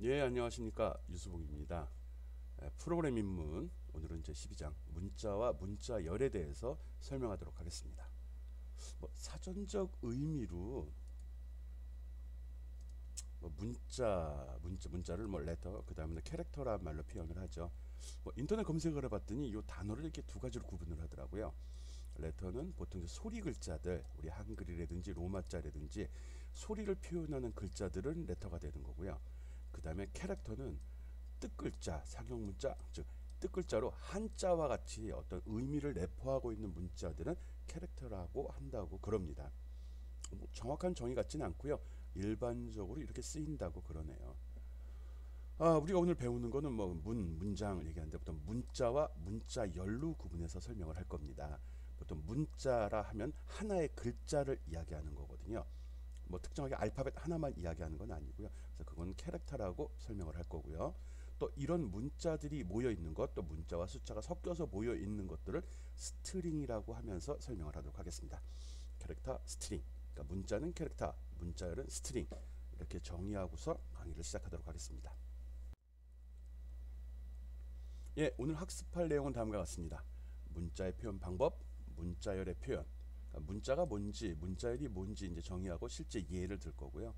예, 안녕하십니까. 유수봉입니다. 프로그램 입문, 오늘은 제 12장 문자와 문자열에 대해서 설명하도록 하겠습니다. 사전적 의미로 문자를 레터, 그 다음에 캐릭터란 말로 표현을 하죠. 인터넷 검색을 해봤더니 이 단어를 이렇게 두 가지로 구분을 하더라고요. 레터는 보통 소리 글자들, 우리 한글이라든지 로마자라든지 소리를 표현하는 글자들은 레터가 되는 거고요. 그 다음에 캐릭터는 뜻글자, 상형문자, 즉 뜻글자로 한자와 같이 어떤 의미를 내포하고 있는 문자들은 캐릭터라고 한다고 그럽니다. 정확한 정의 같지는 않고요. 일반적으로 이렇게 쓰인다고 그러네요. 우리가 오늘 배우는 거는 문장을 얘기하는데 보통 문자와 문자열로 구분해서 설명을 할 겁니다. 보통 문자라 하면 하나의 글자를 이야기하는 거거든요. 특정하게 알파벳 하나만 이야기하는 건 아니고요. 그래서 그건 캐릭터라고 설명을 할 거고요. 또 이런 문자들이 모여 있는 것, 또 문자와 숫자가 섞여서 모여 있는 것들을 스트링이라고 하면서 설명을 하도록 하겠습니다. 캐릭터, 스트링. 그러니까 문자는 캐릭터, 문자열은 스트링. 이렇게 정의하고서 강의를 시작하도록 하겠습니다. 예, 오늘 학습할 내용은 다음과 같습니다. 문자의 표현 방법, 문자열의 표현, 그러니까 문자가 뭔지, 문자열이 뭔지 이제 정의하고 실제 예를 들 거고요.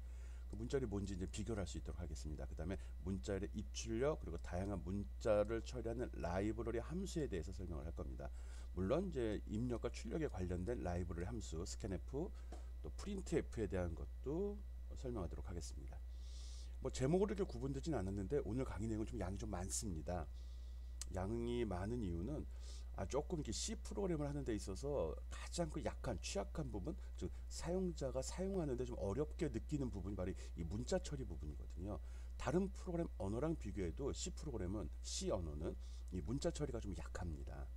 그 문자열이 뭔지 이제 비교를 할 수 있도록 하겠습니다. 그 다음에 문자열의 입출력, 그리고 다양한 문자를 처리하는 라이브러리 함수에 대해서 설명을 할 겁니다. 물론 이제 입력과 출력에 관련된 라이브러리 함수, 스캔F, 또 프린트F에 대한 것도 설명하도록 하겠습니다. 제목으로 이렇게 구분되진 않았는데 오늘 강의 내용은 좀 양이 좀 많습니다. 양이 많은 이유는 조금 이렇게 C 프로그램을 하는 데 있어서 가장 취약한 부분, 즉 사용자가 사용하는데 좀 어렵게 느끼는 부분이 바로 이 문자 처리 부분이거든요. 다른 프로그램 언어랑 비교해도 C 언어는 이 문자 처리가 좀 약합니다.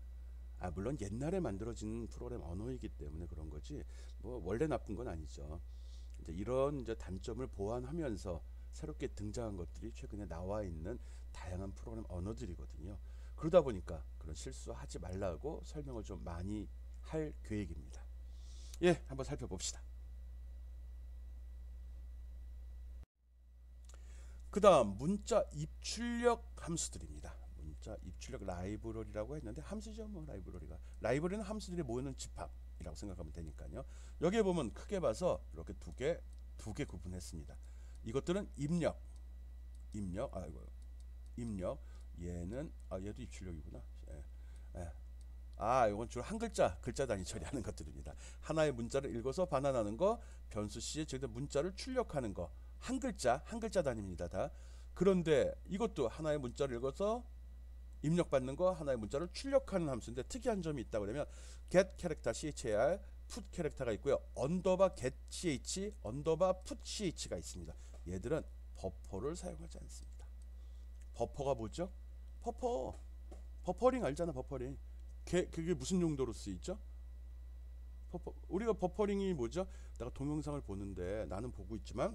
물론 옛날에 만들어진 프로그램 언어이기 때문에 그런 거지 원래 나쁜 건 아니죠. 이제 이런 이제 단점을 보완하면서 새롭게 등장한 것들이 최근에 나와 있는 다양한 프로그램 언어들이거든요. 그러다 보니까 그런 실수하지 말라고 설명을 좀 많이 할 계획입니다. 예, 한번 살펴봅시다. 그 다음 문자 입출력 함수들입니다. 문자 입출력 라이브러리라고 했는데 함수죠. 라이브러리는 함수들이 모이는 집합이라고 생각하면 되니까요. 여기에 보면 크게 봐서 이렇게 두 개 구분했습니다. 이것들은 입력. 얘는 얘도 입출력이구나. 예, 예. 이건 주로 한 글자 단위 처리하는 것들입니다. 하나의 문자를 읽어서 반환하는 거, 변수 C에 적은 문자를 출력하는 거, 한 글자 단위입니다. 다. 그런데 이것도 하나의 문자를 읽어서 입력받는 거, 하나의 문자를 출력하는 함수인데 특이한 점이 있다 그러면 get 캐릭터 char, put 캐릭터가 있고요. 언더바 get ch, 언더바 put ch가 있습니다. 얘들은 버퍼를 사용하지 않습니다. 버퍼가 뭐죠? 버퍼링 알잖아. 버퍼링. 그게 무슨 용도로 쓰이죠? 우리가 버퍼링이 뭐죠? 내가 동영상을 보는데 나는 보고 있지만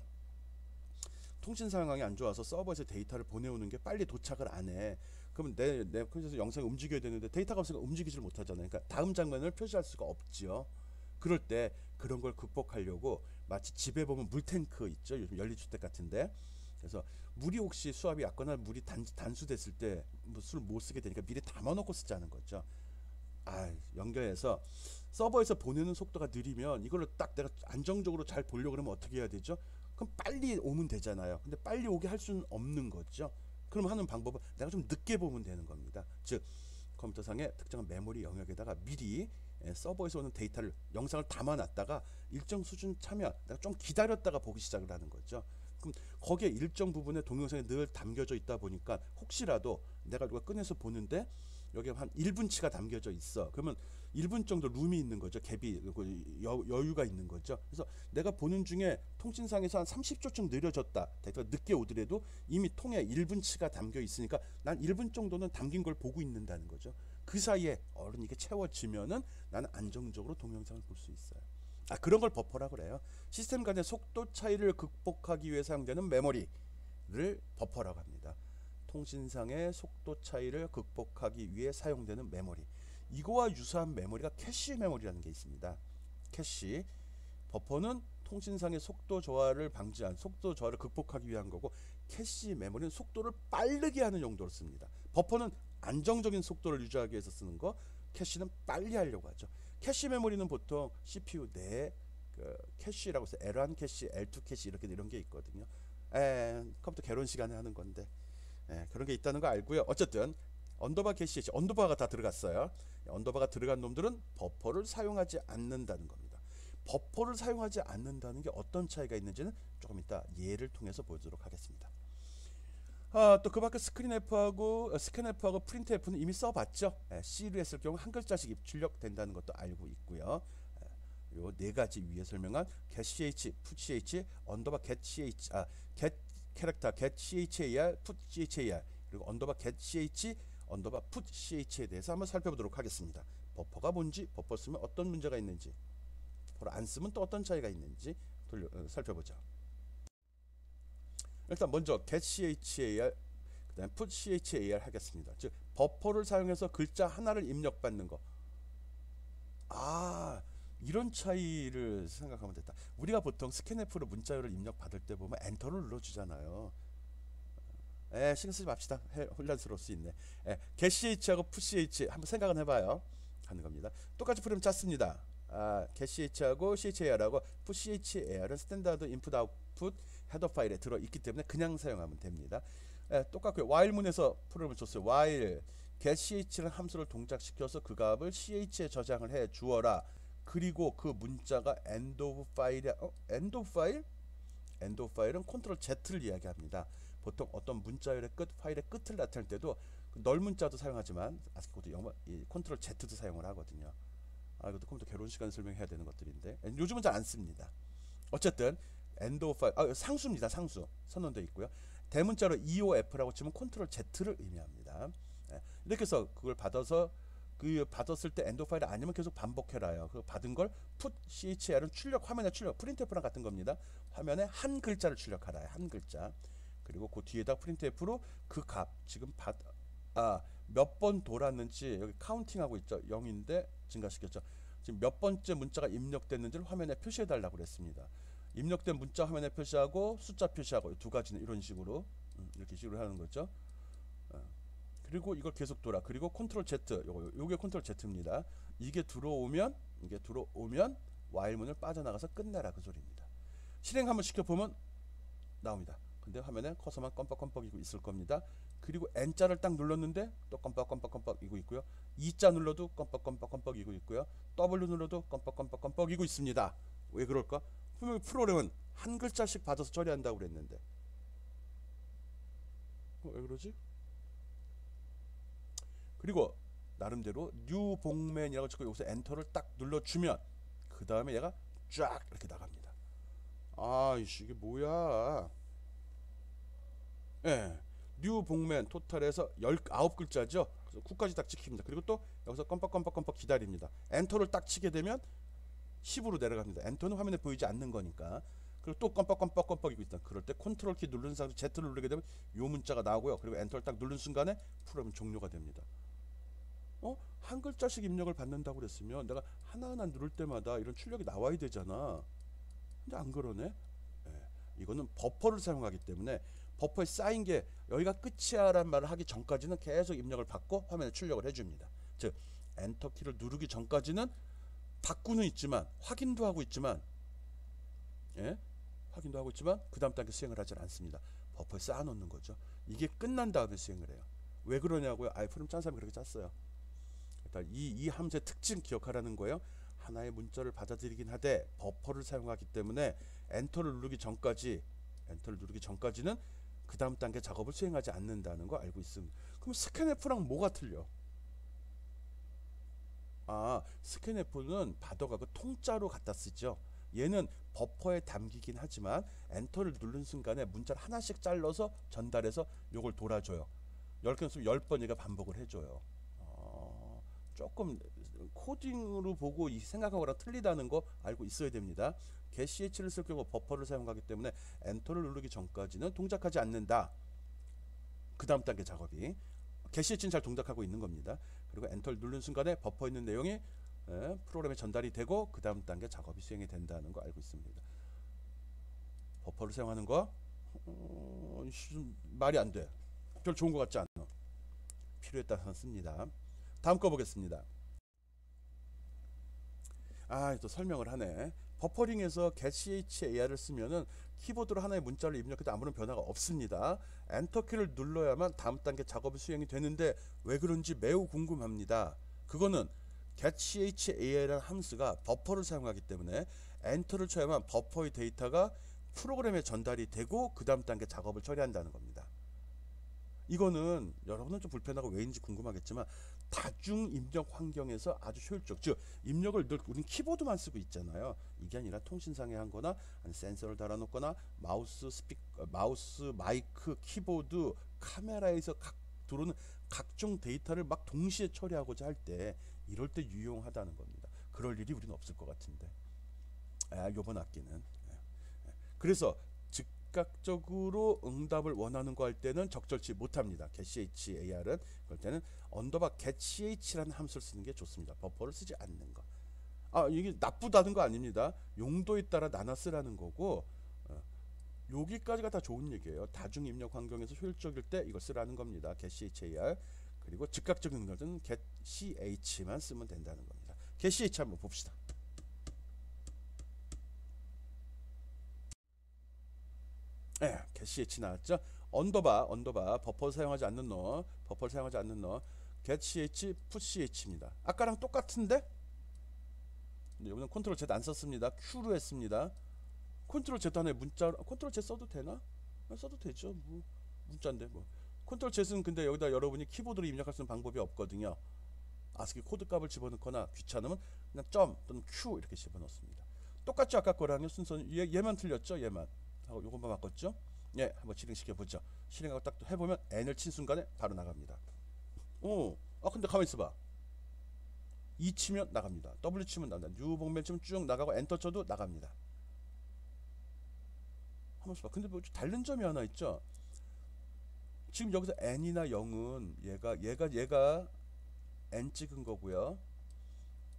통신 상황이 안 좋아서 서버에서 데이터를 보내오는 게 빨리 도착을 안 해. 그러면 내 컴퓨터에서 영상이 움직여야 되는데 데이터가 없으니까 움직이지를 못하잖아요. 그러니까 다음 장면을 표시할 수가 없지요. 그럴 때 그런 걸 극복하려고 마치 집에 보면 물탱크 있죠. 요즘 연립주택 같은데. 그래서 물이 혹시 수압이 약거나 물이 단수됐을 때 술 못 쓰게 되니까 미리 담아놓고 쓰자는 거죠. 연결해서 서버에서 보내는 속도가 느리면 이걸 딱 내가 안정적으로 잘 보려고 그러면 어떻게 해야 되죠? 그럼 빨리 오면 되잖아요. 근데 빨리 오게 할 수는 없는 거죠. 그럼 하는 방법은 내가 좀 늦게 보면 되는 겁니다. 즉 컴퓨터상의 특정한 메모리 영역에다가 미리 서버에서 오는 데이터를 영상을 담아놨다가 일정 수준 차면 내가 좀 기다렸다가 보기 시작을 하는 거죠. 그럼 거기에 일정 부분에 동영상이 늘 담겨져 있다 보니까 혹시라도 내가 누가 꺼내서 보는데 여기에 한 1분치가 담겨져 있어. 그러면 1분 정도 룸이 있는 거죠. 갭이 여유가 있는 거죠. 그래서 내가 보는 중에 통신상에서 한 30초쯤 느려졌다. 데이터가 늦게 오더라도 이미 통에 1분치가 담겨 있으니까 난 1분 정도는 담긴 걸 보고 있는다는 거죠. 그 사이에 얼른 이게 채워지면은 나는 안정적으로 동영상을 볼 수 있어요. 그런 걸 버퍼라고 그래요. 시스템 간의 속도 차이를 극복하기 위해 사용되는 메모리를 버퍼라고 합니다. 통신상의 속도 차이를 극복하기 위해 사용되는 메모리. 이거와 유사한 메모리가 캐시 메모리라는 게 있습니다. 캐시. 버퍼는 통신상의 속도 저하를 극복하기 위한 거고, 캐시 메모리는 속도를 빠르게 하는 용도로 씁니다. 버퍼는 안정적인 속도를 유지하기 위해서 쓰는 거, 캐시는 빨리 하려고 하죠. 캐시 메모리는 보통 CPU 내 그 캐시라고 해서 L1 캐시, L2 캐시 이런 게 있거든요. 컴퓨터 개론 시간에 하는 건데 그런 게 있다는 거 알고요. 어쨌든 언더바 캐시, 언더바가 다 들어갔어요. 언더바가 들어간 놈들은 버퍼를 사용하지 않는다는 겁니다. 버퍼를 사용하지 않는다는 게 어떤 차이가 있는지는 조금 이따 예를 통해서 보여드리도록 하겠습니다. 또 그 밖에 스캔F하고 프린트F는 이미 써봤죠. C로 했을 경우 한 글자씩 입출력된다는 것도 알고 있고요. 요 네 가지 위에 설명한 getch, putch, 언더바 getch, get 캐릭터 getchar, putchar 그리고 언더바 getch, 언더바 putch에 대해서 한번 살펴보도록 하겠습니다. 버퍼가 뭔지, 버퍼 쓰면 어떤 문제가 있는지, 버퍼를 안 쓰면 또 어떤 차이가 있는지 살펴보죠. 일단 먼저 getchar 그다음 putchar 하겠습니다. 즉 버퍼를 사용해서 글자 하나를 입력받는 거. 이런 차이를 생각하면 됐다. 우리가 보통 스캔F로 문자열을 입력받을 때 보면 엔터를 눌러주잖아요. 신경 쓰지 맙시다. 혼란스러울 수 있네. getch하고 putch 한번 생각은 해봐요. 하는 겁니다. 똑같이 프레임 짰습니다. getch하고 char하고 putchar은 스탠다드 인풋 아웃풋 헤더 파일에 들어있기 때문에 그냥 사용하면 됩니다. 똑같고요. while문에서 프로그램을 줬어요. while getch라는 함수를 동작시켜서 그 값을 ch에 저장을 해 주어라. 그리고 그 문자가 end of file이야. end of file? end of file은 컨트롤 Z를 이야기합니다. 보통 어떤 문자열의 끝, 파일의 끝을 나타낼 때도 널 문자도 사용하지만 아스키코드 영어 컨트롤 Z도 사용을 하거든요. 이것도 컴퓨터 개론 시간에 설명해야 되는 것들인데 요즘은 잘 안 씁니다. 어쨌든 end of file 상수입니다. 상수 선언되어 있고요. 대문자로 EOF라고 치면 컨트롤 Z를 의미합니다. 이렇게 해서 그걸 받아서 받았을 때 엔드 파일 아니면 계속 반복해라요. 그 받은 걸 put CHR은 출력, 화면에 출력, 프린트F랑 같은 겁니다. 화면에 한 글자를 출력하라. 한 글자. 그리고 그 뒤에다 프린트F로 그 값 지금 몇 번 돌았는지 여기 카운팅하고 있죠. 0인데 증가시켰죠. 지금 몇 번째 문자가 입력됐는지를 화면에 표시해 달라고 그랬습니다. 입력된 문자 화면에 표시하고 숫자 표시하고 두 가지는 이런 식으로 이렇게 식으로 하는 거죠. 그리고 이걸 계속 돌아. 그리고 컨트롤 Z, 요게 컨트롤 Z입니다. 이게 들어오면 while문을 빠져나가서 끝내라 그 소리입니다. 실행 한번 시켜보면 나옵니다. 근데 화면에 커서만 껌뻑껌뻑이고 있을 겁니다. 그리고 N자를 딱 눌렀는데 또 껌뻑껌뻑껌뻑이고 있고요. E자 눌러도 껌뻑껌뻑껌뻑이고 있고요. W 눌러도 껌뻑껌뻑껌뻑이고 있습니다. 왜 그럴까? 분명히 프로그램은 한 글자씩 받아서 처리한다고 그랬는데 왜 그러지? 그리고 나름대로 new 복맨이라고 치고 여기서 엔터를 딱 눌러주면 그 다음에 얘가 쫙 이렇게 나갑니다. 이게 뭐야? new 복맨 토탈에서 19글자죠. 그래서 9까지 딱 찍힙니다. 그리고 또 여기서 껌뻑껌뻑껌뻑 기다립니다. 엔터를 딱 치게 되면 10으로 내려갑니다. 엔터는 화면에 보이지 않는 거니까. 그리고 또 껌뻑껌뻑껌뻑이고 있다. 그럴 때 컨트롤 키 누른 상태 Z를 누르게 되면 요 문자가 나오고요. 그리고 엔터를 딱 누른 순간에 프로그램 종료가 됩니다. 한 글자씩 입력을 받는다고 그랬으면 내가 하나하나 누를 때마다 이런 출력이 나와야 되잖아. 근데 안 그러네. 이거는 버퍼를 사용하기 때문에 버퍼에 쌓인 게 여기가 끝이야 라는 말을 하기 전까지는 계속 입력을 받고 화면에 출력을 해줍니다. 즉 엔터 키를 누르기 전까지는 받고는 있지만 확인도 하고 있지만 그 다음 단계 수행을 하지 않습니다. 버퍼에 쌓아놓는 거죠. 이게 끝난 다음에 수행을 해요. 왜 그러냐고요? 프로그램 짠 사람이 그렇게 짰어요. 일단 이 함수의 특징 기억하라는 거예요. 하나의 문자를 받아들이긴 하되 버퍼를 사용하기 때문에 엔터를 누르기 전까지는 그 다음 단계 작업을 수행하지 않는다는 거 알고 있습니다. 그럼 스캔F랑 뭐가 틀려? 스캔F는 받아가 그 통짜로 갖다 쓰죠. 얘는 버퍼에 담기긴 하지만 엔터를 누른 순간에 문자를 하나씩 잘라서 전달해서 요걸 돌아줘요. 10개 쓰면 10번 얘가 반복을 해줘요. 조금 코딩으로 보고 생각하고랑 틀리다는 거 알고 있어야 됩니다. getch를 쓸 경우 버퍼를 사용하기 때문에 엔터를 누르기 전까지는 동작하지 않는다. 그 다음 단계 작업이 getch는 잘 동작하고 있는 겁니다. 그리고 엔터를 누른 순간에 버퍼에 있는 내용이 프로그램에 전달이 되고 그 다음 단계 작업이 수행이 된다는 거 알고 있습니다. 버퍼를 사용하는 거 좀 말이 안 돼. 별 좋은 것 같지 않아. 필요에 따라서 씁니다. 다음 거 보겠습니다. 또 설명을 하네. 버퍼링에서 getChar을 쓰면은 키보드로 하나의 문자를 입력해도 아무런 변화가 없습니다. 엔터키를 눌러야만 다음 단계 작업이 수행이 되는데 왜 그런지 매우 궁금합니다. 그거는 getChar이라는 함수가 버퍼를 사용하기 때문에 엔터를 쳐야만 버퍼의 데이터가 프로그램에 전달이 되고 그 다음 단계 작업을 처리한다는 겁니다. 이거는 여러분은 좀 불편하고 왜인지 궁금하겠지만 다중 입력 환경에서 아주 효율적, 즉 입력을 늘 우린 키보드만 쓰고 있잖아요. 이게 아니라 통신상에 한 거나 아니 센서를 달아놓거나 마우스, 마이크, 키보드, 카메라에서 들어오는 각종 데이터를 막 동시에 처리하고자 할 때 이럴 때 유용하다는 겁니다. 그럴 일이 우리는 없을 것 같은데 요번 학기는. 그래서 즉각적으로 응답을 원하는 거 할 때는 적절치 못합니다. getChar은 그럴 때는 언더바 getCh라는 함수를 쓰는 게 좋습니다. 버퍼를 쓰지 않는 거. 이게 나쁘다는 거 아닙니다. 용도에 따라 나눠 쓰라는 거고 여기까지가 다 좋은 얘기예요. 다중 입력 환경에서 효율적일 때 이걸 쓰라는 겁니다. getChar. 그리고 즉각적인 응답은 getCh만 쓰면 된다는 겁니다. getCh 한번 봅시다. getch 나왔죠. 언더바 버퍼를 사용하지 않는 너 getch putch입니다. 아까랑 똑같은데 여기는 컨트롤 Z 안 썼습니다. Q로 했습니다. 컨트롤 Z 안에 문자 컨트롤 Z 써도 되나? 써도 되죠. 뭐 문자인데 뭐. 컨트롤 Z는 근데 여기다 여러분이 키보드로 입력할 수 있는 방법이 없거든요. ASCII 코드 값을 집어넣거나 귀찮으면 그냥 점 또는 Q 이렇게 집어넣습니다. 똑같죠. 아까 거랑요. 순서는 얘만 틀렸죠. 얘만 하고 요것만 바꿨죠. 한번 실행시켜 보죠. 실행하고 딱 해보면 N을 친 순간에 바로 나갑니다. 근데 가만히 있어봐. E 치면 나갑니다. W 치면 나간다. 뉴 복면 치면 쭉 나가고 엔터 쳐도 나갑니다. 한번 봐. 근데 뭐 다른 점이 하나 있죠. 지금 여기서 N이나 0은 얘가 N 찍은 거고요.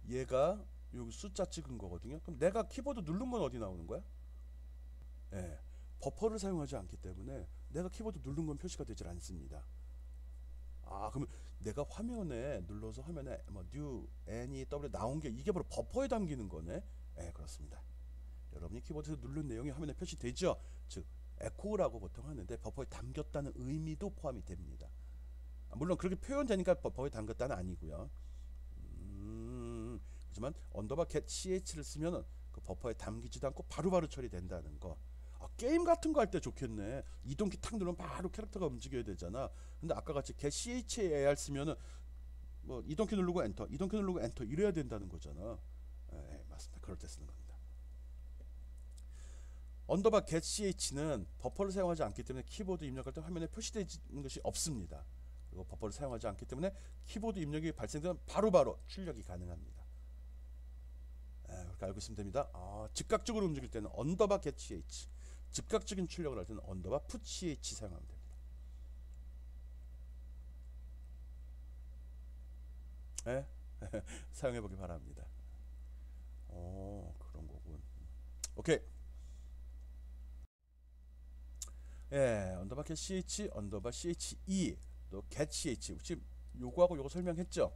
얘가 여기 숫자 찍은 거거든요. 그럼 내가 키보드 누른 건 어디 나오는 거야? 버퍼를 사용하지 않기 때문에 내가 키보드 누른 건 표시가 되질 않습니다. 그러면 내가 화면에 눌러서 화면에 new N W 나온 게 이게 바로 버퍼에 담기는 거네. 그렇습니다. 여러분이 키보드에서 누른 내용이 화면에 표시되죠. 즉 에코라고 보통 하는데 버퍼에 담겼다는 의미도 포함이 됩니다. 물론 그렇게 표현되니까 버퍼에 담겼다는 아니고요. 하지만 언더바 getCh를 쓰면은 그 버퍼에 담기지도 않고 바로바로 처리된다는 거. 게임 같은 거 할 때 좋겠네. 이동키 탁 누르면 바로 캐릭터가 움직여야 되잖아. 근데 아까 같이 getChar 쓰면은 뭐 이동키 누르고 엔터, 이동키 누르고 엔터 이래야 된다는 거잖아. 맞습니다. 그럴 때 쓰는 겁니다. 언더바 getCh는 버퍼를 사용하지 않기 때문에 키보드 입력할 때 화면에 표시되는 것이 없습니다. 그리고 버퍼를 사용하지 않기 때문에 키보드 입력이 발생되면 바로바로 출력이 가능합니다. 그렇게 알고 있으면 됩니다. 즉각적으로 움직일 때는 언더바 getch, 즉각적인 출력을 할 때는 언더바 putch 사용하면 됩니다. 사용해 보기 바랍니다. 그런 거군. 오케이. 언더바 getch, 언더바 che, 또 getch. 지금 요거하고 요거 설명했죠.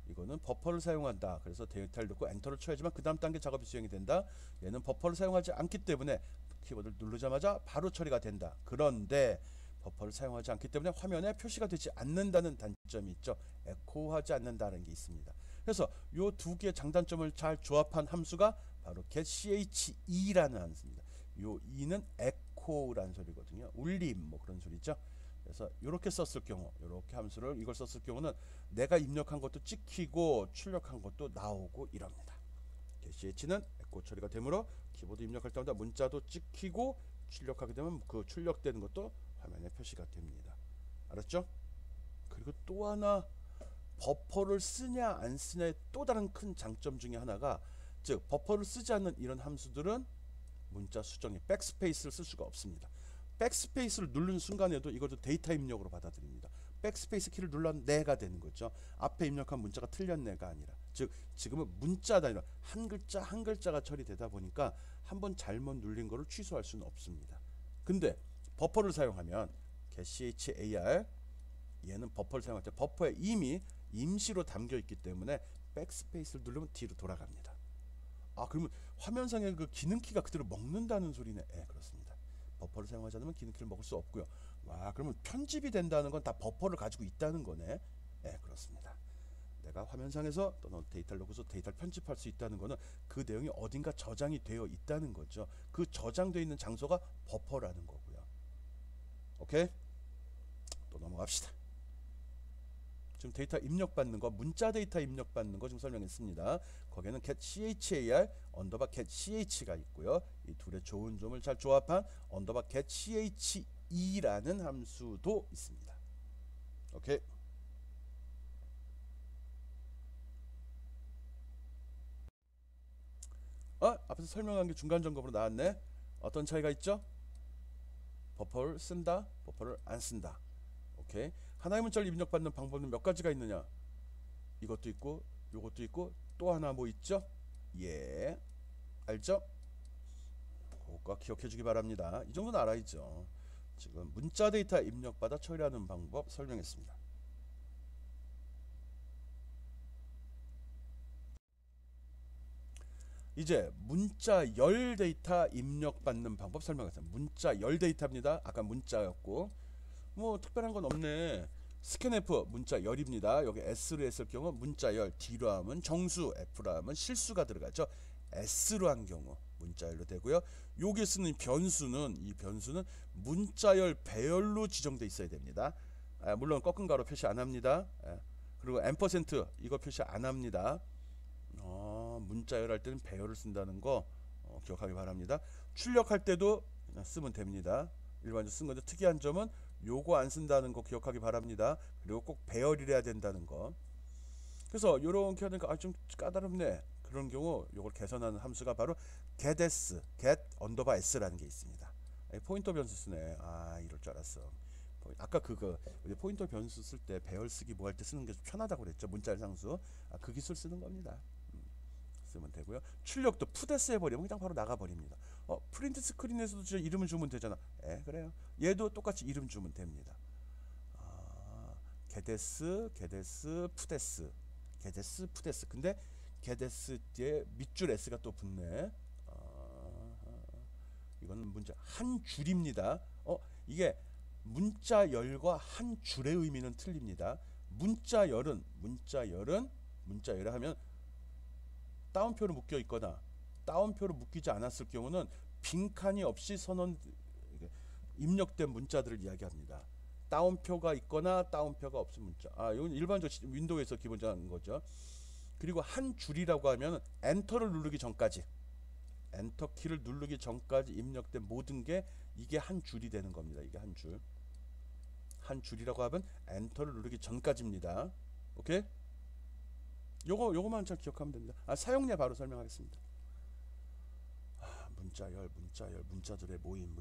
이거는 버퍼를 사용한다. 그래서 데이터를 넣고 엔터를 쳐야지만 그 다음 단계 작업이 수행이 된다. 얘는 버퍼를 사용하지 않기 때문에 키보드를 누르자마자 바로 처리가 된다. 그런데 버퍼를 사용하지 않기 때문에 화면에 표시가 되지 않는다는 단점이 있죠. 에코하지 않는다는 게 있습니다. 그래서 요 두 개의 장단점을 잘 조합한 함수가 바로 getChe라는 함수입니다. 요 e는 에코라는 소리거든요. 울림 뭐 그런 소리죠. 그래서 이렇게 썼을 경우, 이렇게 함수를 이걸 썼을 경우는 내가 입력한 것도 찍히고 출력한 것도 나오고 이럽니다. getCh는 에코 처리가 되므로 키보드 입력할 때마다 문자도 찍히고 출력하게 되면 그 출력되는 것도 화면에 표시가 됩니다. 알았죠? 그리고 또 하나 버퍼를 쓰냐 안 쓰냐의 또 다른 큰 장점 중에 하나가, 즉 버퍼를 쓰지 않는 이런 함수들은 문자 수정에 백스페이스를 쓸 수가 없습니다. 백스페이스를 누른 순간에도 이것도 데이터 입력으로 받아들입니다. 백스페이스 키를 눌러는 내가 되는 거죠. 앞에 입력한 문자가 틀렸네가 아니라, 즉 지금은 문자다 아니라 한 글자 한 글자가 처리되다 보니까 한번 잘못 눌린 거를 취소할 수는 없습니다. 근데 버퍼를 사용하면 get char, 얘는 버퍼를 사용할 때 버퍼에 이미 임시로 담겨 있기 때문에 백스페이스를 누르면 뒤로 돌아갑니다. 아, 그러면 화면상의 그 기능키가 그대로 먹는다는 소리네. 예, 그렇습니다. 버퍼를 사용하지 않으면 기능키를 먹을 수 없고요. 와, 그러면 편집이 된다는 건 다 버퍼를 가지고 있다는 거네. 예, 그렇습니다. 내가 화면상에서 또는 데이터를 넣고서 데이터를 편집할 수 있다는 거는 그 내용이 어딘가 저장이 되어 있다는 거죠. 그 저장되어 있는 장소가 버퍼라는 거고요. 오케이? 또 넘어갑시다. 지금 데이터 입력받는 거, 문자 데이터 입력받는 거 지금 설명했습니다. 거기에는 get char 언더바 get ch가 있고요. 이 둘의 좋은 점을 잘 조합한 언더바 get che라는 함수도 있습니다. 오케이. 앞에서 설명한 게 중간 점검으로 나왔네. 어떤 차이가 있죠? 버퍼를 쓴다, 버퍼를 안 쓴다. 오케이. 하나의 문자를 입력받는 방법은 몇 가지가 있느냐? 이것도 있고, 요것도 있고, 또 하나 뭐 있죠? 예, 알죠? 그거 기억해 주기 바랍니다. 이 정도는 알아야죠. 지금 문자 데이터 입력받아 처리하는 방법 설명했습니다. 이제 문자 열 데이터 입력받는 방법 설명했습니다. 문자 열 데이터입니다. 아까 문자였고 뭐 특별한 건 없네. 스캔F 문자 열입니다. 여기 S로 했을 경우 문자 열, D로 하면 정수, F로 하면 실수가 들어가죠. S로 한 경우 문자 열로 되고요. 여기 쓰는 변수는 이 변수는 문자 열 배열로 지정돼 있어야 됩니다. 물론 꺾은 가로 표시 안 합니다. 그리고 %, 이거 표시 안 합니다. 문자열 할 때는 배열을 쓴다는 거 기억하기 바랍니다. 출력할 때도 그냥 쓰면 됩니다. 일반적으로 쓴 건데 특이한 점은 요거 안 쓴다는 거 기억하기 바랍니다. 그리고 꼭 배열이래야 된다는 거. 그래서 요렇게 하니까 좀 까다롭네. 그런 경우 요걸 개선하는 함수가 바로 getS, get 언더바 s라는 게 있습니다. 포인터 변수 쓰네. 이럴 줄 알았어. 아까 우리 포인터 변수 쓸 때 배열 쓰기 뭐 할 때 쓰는 게 좀 편하다고 그랬죠. 문자열 상수. 그 기술 쓰는 겁니다. 쓰면 되고요. 출력도 푸데스 해버리면 그냥 바로 나가버립니다. 프린트 스크린에서도 진짜 이름을 주면 되잖아. 그래요. 얘도 똑같이 이름 주면 됩니다. 게데스, 푸데스, 게데스, 푸데스. 근데 게데스 뒤에 밑줄 S가 또 붙네. 이거는 문자 한 줄입니다. 이게 문자열과 한 줄의 의미는 틀립니다. 문자열을 하면 따옴표로 묶여 있거나 따옴표로 묶이지 않았을 경우는 빈칸이 없이 입력된 문자들을 이야기합니다. 따옴표가 있거나 따옴표가 없은 문자. 이건 일반적으로 윈도우에서 기본적인 거죠. 그리고 한 줄이라고 하면 엔터를 누르기 전까지, 엔터 키를 누르기 전까지 입력된 모든 게 이게 한 줄이 되는 겁니다. 이게 한 줄. 한 줄이라고 하면 엔터를 누르기 전까지입니다. 오케이? 요거만 잘 기억하면 됩니다. 사용례 바로 설명하겠습니다. 문자열, 문자들의 모임,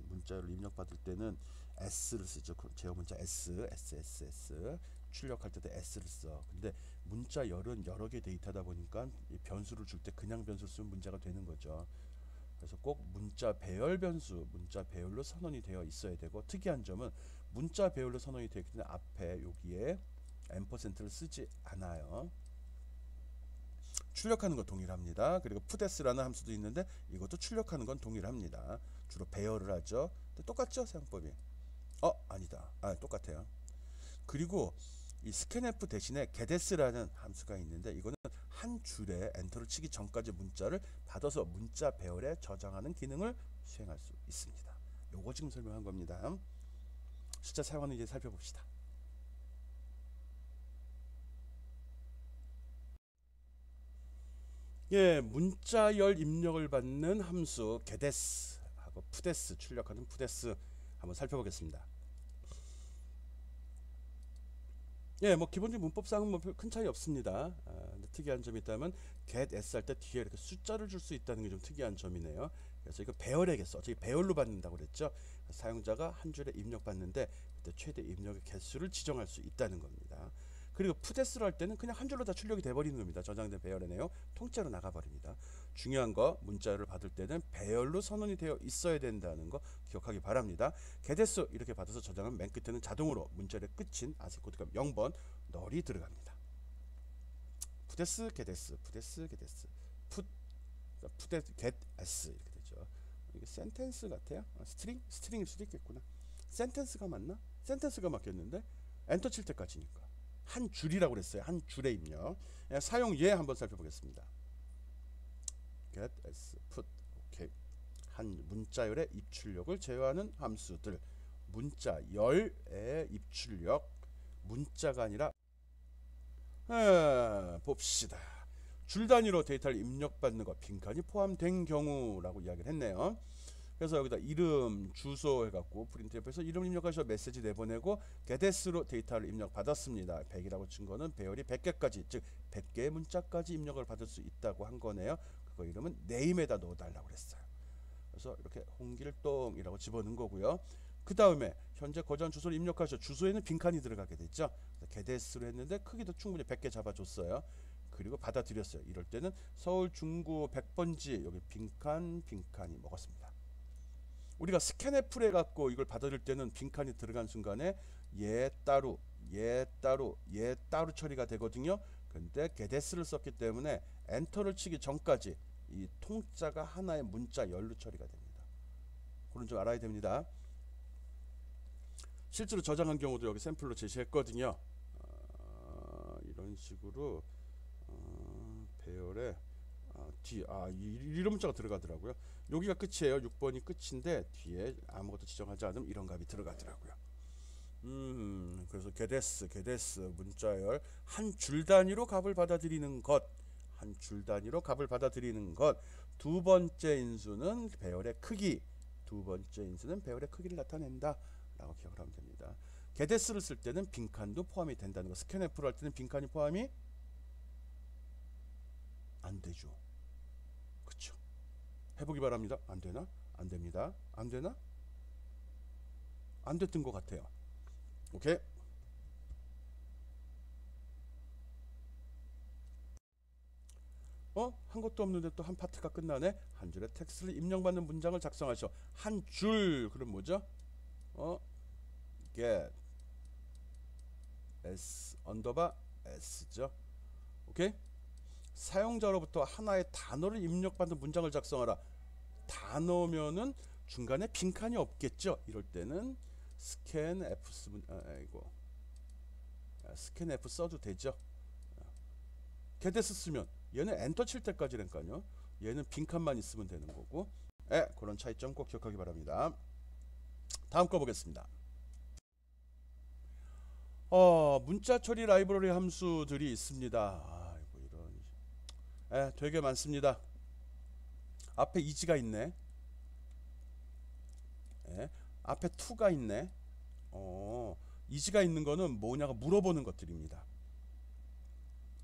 문자열을 입력받을 때는 S를 쓰죠. 제어 문자 S. 출력할 때도 S를 써. 근데 문자열은 여러 개 데이터다 보니까 이 변수를 줄 때 그냥 변수를 쓰면 문제가 되는 거죠. 그래서 꼭 문자 배열 변수, 문자 배열로 선언이 되어 있어야 되고, 특이한 점은 문자 배열로 선언이 되어 있기 때문에 앞에 여기에 %를 쓰지 않아요. 출력하는 건 동일합니다. 그리고 푸데스라는 함수도 있는데 이것도 출력하는 건 동일합니다. 주로 배열을 하죠. 근데 똑같죠, 사용법이? 아니다. 똑같아요. 그리고 이 스캔F 대신에 getS라는 함수가 있는데 이거는 한 줄에 엔터를 치기 전까지 문자를 받아서 문자 배열에 저장하는 기능을 수행할 수 있습니다. 요거 지금 설명한 겁니다. 실제 사용하는 이제 살펴봅시다. 문자열 입력을 받는 함수 getS 하고 푸데스, 출력하는 푸데스 한번 살펴보겠습니다. 뭐 기본적인 문법상은 뭐 큰 차이 없습니다. 근데 특이한 점이 있다면 getS 할 때 뒤에 이렇게 숫자를 줄 수 있다는 게 좀 특이한 점이네요. 그래서 이거 배열에겠어. 어차피 배열로 받는다고 그랬죠. 사용자가 한 줄에 입력받는데 그때 최대 입력의 개수를 지정할 수 있다는 겁니다. 그리고 푸데스를 할 때는 그냥 한 줄로 다 출력이 돼버리는 겁니다. 저장된 배열의 내용 통째로 나가버립니다. 중요한 거 문자열을 받을 때는 배열로 선언이 되어 있어야 된다는 거 기억하기 바랍니다. 개대수 이렇게 받아서 저장은 맨 끝에는 자동으로 문자열의 끝인 아세코드가 0번 널이 들어갑니다. 푸데스 개데스 푸데스 개데스 푸데스 겟S 이렇게 되죠. 이게 센텐스 같아요. 스트링일 수도 있겠구나. 센텐스가 맞나? 센텐스가 맞겠는데 엔터 칠 때까지니까 한 줄이라고 그랬어요. 한 줄의 입력. 사용 예 한번 살펴보겠습니다. get s put 오케이. 한 문자열의 입출력을 제어하는 함수들. 문자열의 입출력 문자가 아니라 봅시다. 줄 단위로 데이터를 입력받는 것 빈칸이 포함된 경우라고 이야기를 했네요. 그래서 여기다 이름, 주소 해갖고 프린트앱에서 이름 입력하셔서 메시지 내보내고 getS로 데이터를 입력받았습니다. 100이라고 친 거는 배열이 100개까지 즉 100개의 문자까지 입력을 받을 수 있다고 한 거네요. 그거 이름은 name에다 넣어달라고 그랬어요. 그래서 이렇게 홍길동이라고 집어넣은 거고요. 그 다음에 현재 거주한 주소를 입력하셔. 주소에는 빈칸이 들어가게 됐죠. getS로 했는데 크기도 충분히 100개 잡아줬어요. 그리고 받아들였어요. 이럴 때는 서울 중구 100번지 여기 빈칸이 먹었습니다. 우리가 스캔애플 해갖고 이걸 받아들일 때는 빈칸이 들어간 순간에 얘 따로 처리가 되거든요. 근데 getS를 썼기 때문에 엔터를 치기 전까지 이 통자가 하나의 문자 열로 처리가 됩니다. 그건 좀 알아야 됩니다. 실제로 저장한 경우도 여기 샘플로 제시했거든요. 이런 식으로 배열에 이런 문자가 들어가더라고요. 여기가 끝이에요. 6번이 끝인데 뒤에 아무것도 지정하지 않으면 이런 값이 들어가더라고요. 그래서 getS 문자열 한 줄 단위로 값을 받아들이는 것. 한 줄 단위로 값을 받아들이는 것. 두 번째 인수는 배열의 크기. 두 번째 인수는 배열의 크기를 나타낸다 라고 기억을 하면 됩니다. getS를 쓸 때는 빈칸도 포함이 된다는 거. 스캔애플을 할 때는 빈칸이 포함이 안 되죠. 그쵸? 해보기 바랍니다. 안 되나? 안 됩니다. 안 되나? 안 됐던 것 같아요. 오케이. 한 것도 없는데 또 한 파트가 끝나네. 한 줄의 텍스트를 입력받는 문장을 작성하셔. 한 줄 그럼 뭐죠? get s 언더바 s죠. 오케이. 사용자로부터 하나의 단어를 입력받는 문장을 작성하라. 단어면은 중간에 빈칸이 없겠죠. 이럴 때는 스캔 F 쓰면 스캔 F 써도 되죠. getS 쓰면 얘는 엔터 칠 때까지라니까요. 얘는 빈칸만 있으면 되는 거고. 그런 차이점 꼭 기억하기 바랍니다. 다음 거 보겠습니다. 문자 처리 라이브러리 함수들이 있습니다. 되게 많습니다. 앞에 이지가 있네. 앞에 투가 있네. 이지가 있는 거는 뭐냐고 물어보는 것들입니다.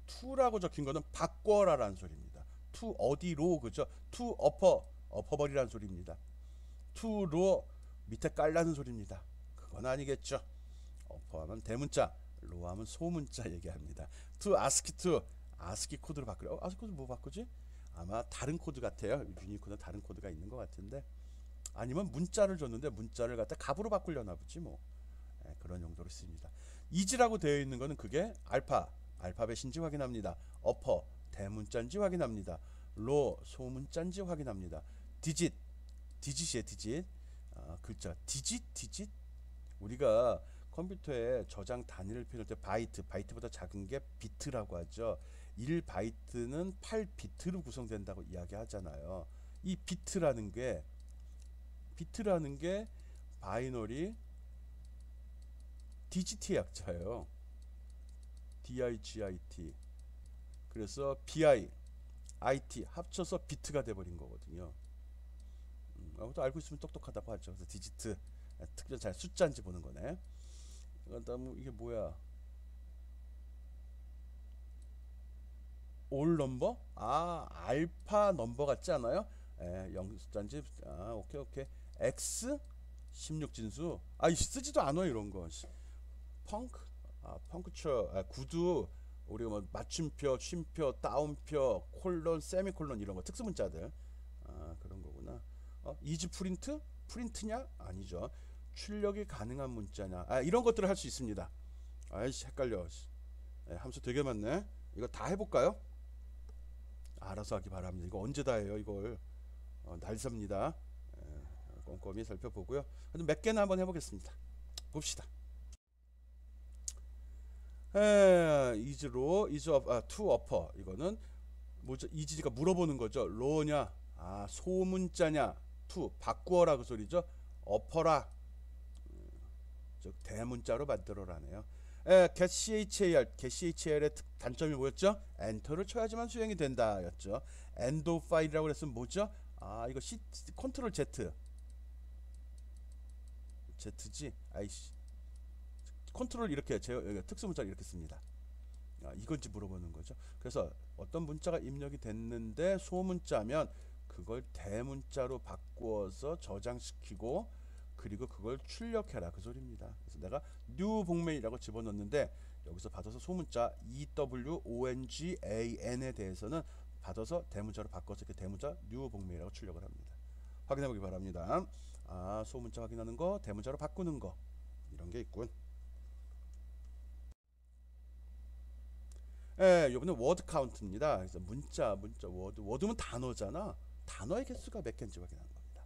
투라고 적힌 거는 바꿔라라는 소리입니다. 투 어디로 그죠? 투 엎어버리라는 소리입니다. 투로 밑에 깔라는 소리입니다. 그건 아니겠죠. 엎어하면 대문자, 로하면 소문자 얘기합니다. 투 아스키 투 아스키 코드로 바꾸려. 아스키 코드 뭐 바꾸지? 아마 다른 코드 같아요. 유니코드는 다른 코드가 있는 것 같은데 아니면 문자를 줬는데 문자를 갖다 값으로 바꾸려나 보지 뭐. 그런 용도로 씁니다. 이지라고 되어 있는 거는 그게 알파벳인지 확인합니다. 어퍼 대문자인지 확인합니다. 로 소문자인지 확인합니다. 디짓이에요. 디짓. 글자 디짓 우리가 컴퓨터에 저장 단위를 표현할 때 바이트보다 작은 게 비트라고 하죠. 1바이트는 8비트로 구성된다고 이야기하잖아요. 이 비트라는 게 바이너리 디지트의 약자예요. DIGIT. 그래서 BI, IT 합쳐서 비트가 돼버린 거거든요. 아무것도 알고 있으면 똑똑하다고 하죠. 그래서 디지트 특별히 잘 숫자인지 보는 거네. 그다음 이게 뭐야? 올 넘버? 알파 넘버 같지 않아요? 0숫자인지 오케이. X 16진수. 쓰지도 않아 이런 거. 펑크 펑크처, 구두, 우리가 뭐 맞춤표, 쉼표, 따옴표, 콜론, 세미콜론 이런 거 특수 문자들. 그런 거구나. 이즈 프린트? 프린트냐? 아니죠. 출력이 가능한 문자냐? 이런 것들을 할 수 있습니다. 아이씨 헷갈려. 함수 되게 많네. 이거 다 해볼까요? 알아서 하기 바랍니다. 이거 언제 다 해요 이걸. 날섭니다. 꼼꼼히 살펴보고요. 몇 개나 한번 해보겠습니다. 봅시다. 이즈로 이즈 투 어퍼 이거는 뭐죠? 이즈가 물어보는 거죠. 로냐 소문자냐 투 바꾸어라 그 소리죠. 어퍼라 즉 대문자로 만들어라네요. get char의 단점이 뭐였죠? 엔터를 쳐야지만 수행이 된다 였죠. 엔도 파일이라고 했으면 뭐죠? 이거 컨트롤 Z지. 아이씨 컨트롤 이렇게 특수 문자를 이렇게 씁니다. 이건지 물어보는 거죠. 그래서 어떤 문자가 입력이 됐는데 소문자면 그걸 대문자로 바꾸어서 저장시키고 그리고 그걸 출력해라 그 소리입니다. 그래서 내가 new 복메이라고 집어넣는데 여기서 받아서 소문자 EWONGAN에 대해서는 받아서 대문자로 바꿔서 이렇게 대문자 new 복메이라고 출력을 합니다. 확인해 보기 바랍니다. 소문자 확인하는 거, 대문자로 바꾸는 거 이런 게 있군. 요번에 워드 카운트입니다. 그래서 문자 워드면 단어잖아. 단어의 개수가 몇 개인지 확인하는 겁니다.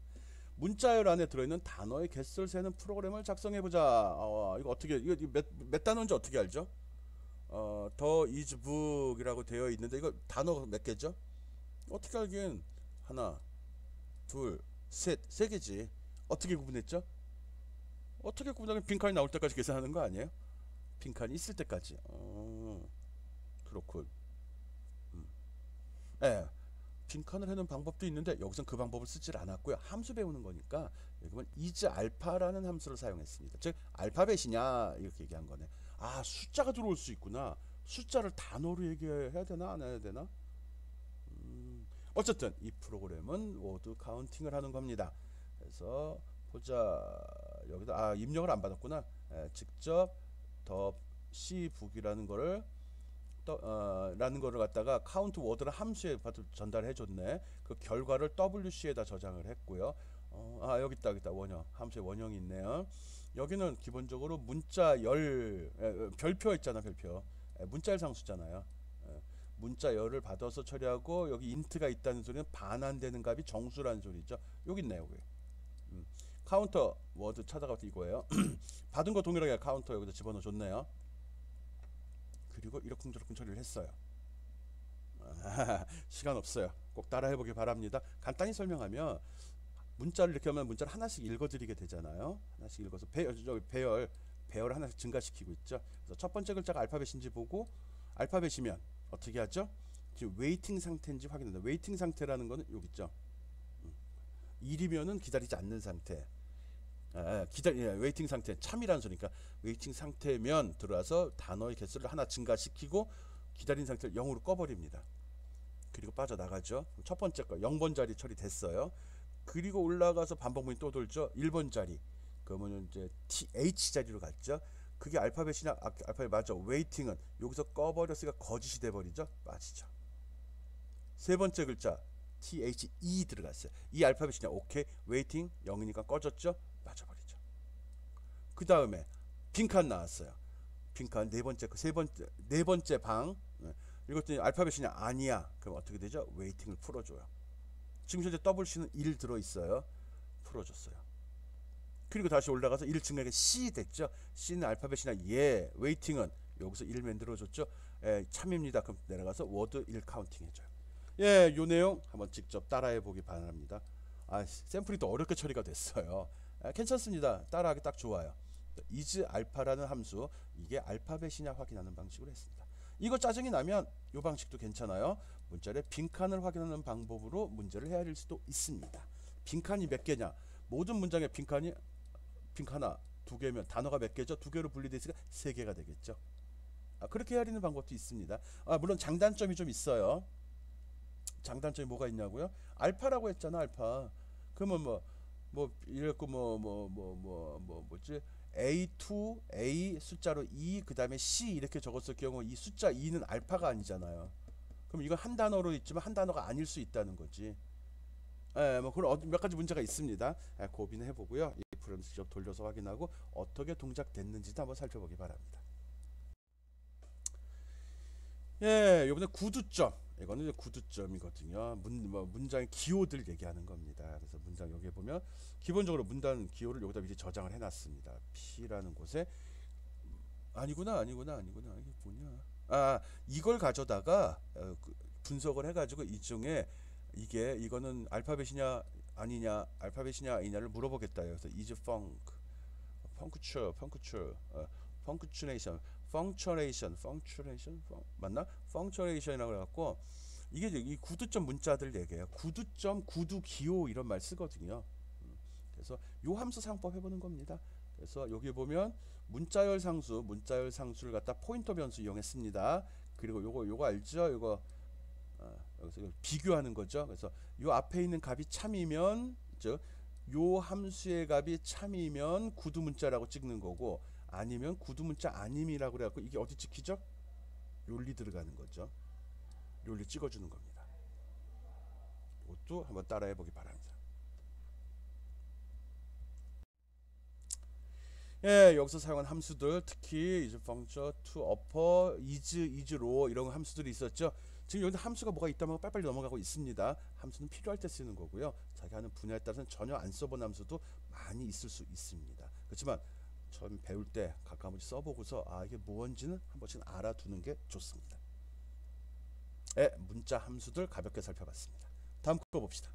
문자열 안에 들어있는 단어의 개수를 세는 프로그램을 작성해보자. 이거 어떻게 이거 몇 단어인지 어떻게 알죠? 더 is book이라고 되어 있는데 이거 단어 몇 개죠? 어떻게 알긴 하나, 둘, 셋, 세 개지. 어떻게 구분했죠? 어떻게 구분하면 빈칸이 나올 때까지 계산하는 거 아니에요? 빈칸이 있을 때까지. 그렇군. 빈칸을 해놓은 방법도 있는데 여기선 그 방법을 쓰질 않았고요. 함수 배우는 거니까 여기는 is 알파라는 함수를 사용했습니다. 즉 알파벳이냐 이렇게 얘기한 거네. 숫자가 들어올 수 있구나. 숫자를 단어로 얘기해야 되나 안 해야 되나? 어쨌든 이 프로그램은 워드 카운팅을 하는 겁니다. 그래서 보자. 여기다 입력을 안 받았구나. 직접 더 C북이라는 거를 라는 거를 갖다가 카운트 워드를 함수에 전달해 줬네. 그 결과를 WC에다 저장을 했고요. 여기 있다 원형 함수의 원형이 있네요. 여기는 기본적으로 문자열 별표 있잖아. 별표 문자열 상수잖아요. 문자열을 받아서 처리하고 여기 인트가 있다는 소리는 반환되는 값이 정수라는 소리죠. 여기 있네요. 여기. 카운터 워드 찾아가서 이거예요. 받은 거 동일하게 카운터 여기다 집어넣어 줬네요. 그리고 이러쿵저러쿵 처리를 했어요. 시간 없어요. 꼭 따라해보기 바랍니다. 간단히 설명하면 문자를 이렇게 하면 문자를 하나씩 읽어드리게 되잖아요. 하나씩 읽어서 배열을 하나씩 증가시키고 있죠. 그래서 첫 번째 글자가 알파벳인지 보고 알파벳이면 어떻게 하죠? 지금 웨이팅 상태인지 확인한다. 웨이팅 상태라는 거는 여기 있죠. 1이면은 기다리지 않는 상태. 웨이팅 상태 참이라는 소리니까 웨이팅 상태면 들어와서 단어의 개수를 하나 증가시키고 기다린 상태를 0으로 꺼버립니다. 그리고 빠져나가죠. 첫 번째 거 0번 자리 처리됐어요. 그리고 올라가서 반복문이 또 돌죠. 1번 자리 그러면 이제 TH 자리로 갔죠. 그게 알파벳이냐? 알파벳 맞죠. 웨이팅은 여기서 꺼버렸으니까 거짓이 돼버리죠. 빠지죠. 세 번째 글자 THE 들어갔어요. 이 알파벳이냐? 오케이. 웨이팅 0이니까 꺼졌죠. 빠져버리죠. 그 다음에 빈칸 나왔어요. 빈칸 네 번째 네 번째 방. 이것도 알파벳이냐? 아니야. 그럼 어떻게 되죠? 웨이팅을 풀어줘요. 지금 현재 WC는 1 들어있어요. 풀어줬어요. 그리고 다시 올라가서 1 증가하게 C 됐죠. C는 알파벳이냐? 웨이팅은 여기서 1 만들어줬죠. 참입니다. 그럼 내려가서 워드 1 카운팅 해줘요. 요 내용 한번 직접 따라해 보기 바랍니다. 샘플이 또 어렵게 처리가 됐어요. 괜찮습니다. 따라하기 딱 좋아요. is 알파라는 함수, 이게 알파벳이냐 확인하는 방식으로 했습니다. 이거 짜증이 나면 이 방식도 괜찮아요. 문자의 빈칸을 확인하는 방법으로 문제를 헤아릴 수도 있습니다. 빈칸이 몇 개냐? 모든 문장의 빈칸이 빈칸 하나, 두 개면 단어가 몇 개죠? 두 개로 분리되어 있으니까 세 개가 되겠죠. 그렇게 헤아리는 방법도 있습니다. 물론 장단점이 좀 있어요. 장단점이 뭐가 있냐고요? 알파라고 했잖아. 알파. 그러면 이랬고 뭐지? A2, A 숫자로 2, 그 다음에 C 이렇게 적었을 경우 이 숫자 2는 알파가 아니잖아요. 그럼 이건 한 단어로 있지만 한 단어가 아닐 수 있다는 거지. 예, 뭐 그런 몇 가지 문제가 있습니다. 예, 고민해 보고요. 이 프로그램 직접 돌려서 확인하고 어떻게 동작됐는지도 한번 살펴보기 바랍니다. 예, 이번에 구두점. 이거는 이제 구두점이거든요. 문장의 기호들 얘기하는 겁니다. 그래서 문장 여기에 보면 기본적으로 문단 기호를 여기다 미리 저장을 해놨습니다. P라는 곳에 아니구나. 이게 뭐냐? 이걸 가져다가 분석을 해가지고 이 중에 이거는 알파벳이냐 아니냐, 알파벳이냐 아니냐를 물어보겠다. 그래서 is funk, punctuation, 맞나? punctuation이라고 해갖고 이게 이 구두점 문자들 얘기해요. 구두점, 구두 기호 이런 말 쓰거든요. 그래서 요 함수 사용법 해보는 겁니다. 그래서 여기 보면 문자열 상수를 갖다 포인터 변수 이용했습니다. 그리고 요거 알죠? 여기서 비교하는 거죠. 그래서 요 앞에 있는 값이 참이면 요 함수의 값이 참이면 구두 문자라고 찍는 거고 아니면 구두 문자 아님이라고 그래갖고 이게 어디 찍히죠? 욜리 들어가는 거죠. 욜리 찍어주는 겁니다. 이것도 한번 따라해 보기 바랍니다. 예, 여기서 사용한 함수들 특히 is function, to, upper, is low 이런 함수들이 있었죠. 지금 여기 함수가 뭐가 있다면 빨리빨리 넘어가고 있습니다. 함수는 필요할 때 쓰는 거고요. 자기 하는 분야에 따라서는 전혀 안 써본 함수도 많이 있을 수 있습니다. 그렇지만 처음 배울 때 각각 한번씩 써보고서 이게 뭔지는 한 번씩 알아두는 게 좋습니다. 문자 함수들 가볍게 살펴봤습니다. 다음 거 봅시다.